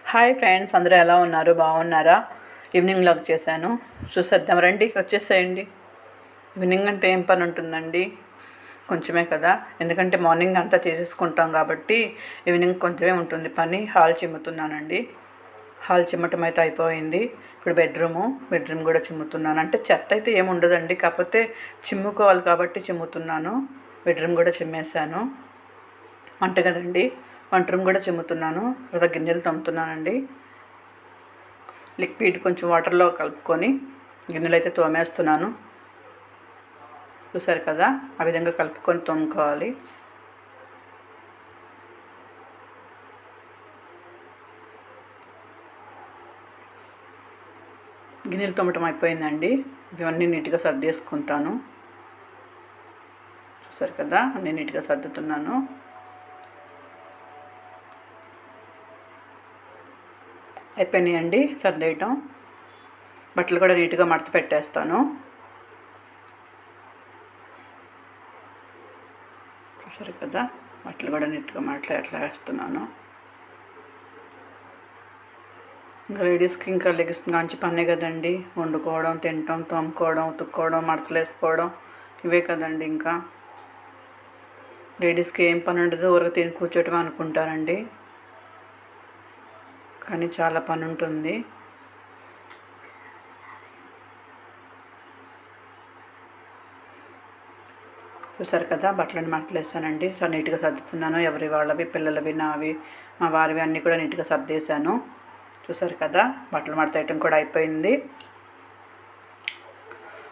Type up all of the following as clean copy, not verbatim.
Hi friends, అందరూ ఎలా ఉన్నారు? బాగున్నారా? ఈవినింగ్ లాగ్ చేశాను, చూసేద్దాం రండి, వచ్చేసేయండి. ఈవినింగ్ అంటే ఏం పని ఉంటుందండి, కొంచెమే కదా. ఎందుకంటే మార్నింగ్ అంతా చేసేసుకుంటాం కాబట్టి ఈవినింగ్ కొంచెమే ఉంటుంది పని. హాల్ చిమ్ముతున్నానండి. హాల్ చిమ్మటం అయితే అయిపోయింది. ఇప్పుడు బెడ్రూమ్ కూడా చిమ్ముతున్నాను. అంటే చెత్త అయితే ఏముండదండి, కాకపోతే చిమ్ముకోవాలి కాబట్టి చిమ్ముతున్నాను. బెడ్రూమ్ కూడా చిమ్మేశాను. వంట రూమ్ కూడా చిమ్ముతున్నాను. తర్వాత గిన్నెలు తోముతున్నానండి. లిక్విడ్ కొంచెం వాటర్లో కలుపుకొని గిన్నెలు అయితే తోమేస్తున్నాను. చూసారు కదా, ఆ విధంగా కలుపుకొని తోముకోవాలి. గిన్నెలు తోమటం అయిపోయిందండి. ఇవన్నీ నీట్గా సర్దేసుకుంటాను. చూసారు కదా, అన్నీ నీట్గా సర్దుతున్నాను. అయిపోయినాయండి సర్దేయటం. బట్టలు కూడా నీట్గా మడత పెట్టేస్తాను. చూసారు కదా, బట్టలు కూడా నీట్గా ఎట్లా వేస్తున్నాను. ఇంకా లేడీస్కి ఇంకా లెగిస్తుంది మంచి పనే కదండి. వండుకోవడం, తినటం, తోముకోవడం, ఉతుక్కోవడం, మడతలు వేసుకోవడం, ఇవే కదండి. ఇంకా లేడీస్కి ఏం పని ఉండదు, ఊరికి తిని కూర్చోటం అనుకుంటారండి, కానీ చాలా పని ఉంటుంది. చూసారు కదా, బట్టలను మడతలు వేసానండి. నీట్గా సర్దుతున్నాను. ఎవరి వాళ్ళవి, పిల్లలవి, నావి, మా వారివి అన్నీ కూడా నీట్గా సర్దేశాను. చూసారు కదా, బట్టలు మడత వేయటం కూడా అయిపోయింది.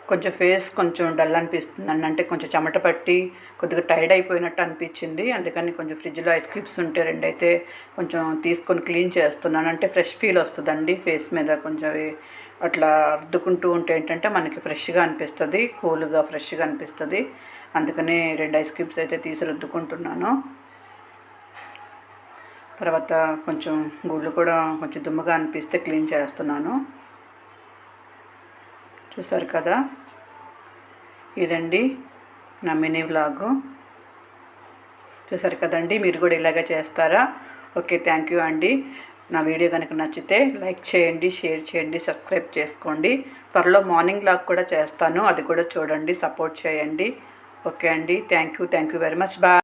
కొంచెం ఫేస్ కొంచెం డల్ అనిపిస్తుందండి. అంటే కొంచెం చెమట పట్టి కొద్దిగా టైర్డ్ అయిపోయినట్టు అనిపించింది. అందుకని కొంచెం ఫ్రిడ్జ్లో ఐస్ క్యూబ్స్ ఉంటే రెండైతే కొంచెం తీసుకొని క్లీన్ చేస్తున్నాను. అంటే ఫ్రెష్ ఫీల్ వస్తుందండి ఫేస్ మీద. కొంచెం అట్లా అద్దుకుంటూ ఉంటే ఏంటంటే మనకి ఫ్రెష్గా అనిపిస్తుంది, కూల్గా ఫ్రెష్గా అనిపిస్తుంది. అందుకని 2 ఐస్ క్యూబ్స్ అయితే తీసి రుద్దుకుంటున్నాను. తర్వాత కొంచెం గుళ్ళు కూడా కొంచెం దుమ్ముగా అనిపిస్తే క్లీన్ చేస్తున్నాను. చూసారు కదా, ఇదండి నా మినీ వ్లాగు. చూసారు కదండి, మీరు కూడా ఇలాగే చేస్తారా? ఓకే, థ్యాంక్ యూ అండి. నా వీడియో కనుక నచ్చితే లైక్ చేయండి, షేర్ చేయండి, సబ్స్క్రైబ్ చేసుకోండి. త్వరలో మార్నింగ్ వ్లాగ్ కూడా చేస్తాను, అది కూడా చూడండి, సపోర్ట్ చేయండి. ఓకే అండి, thank you very much. Bye.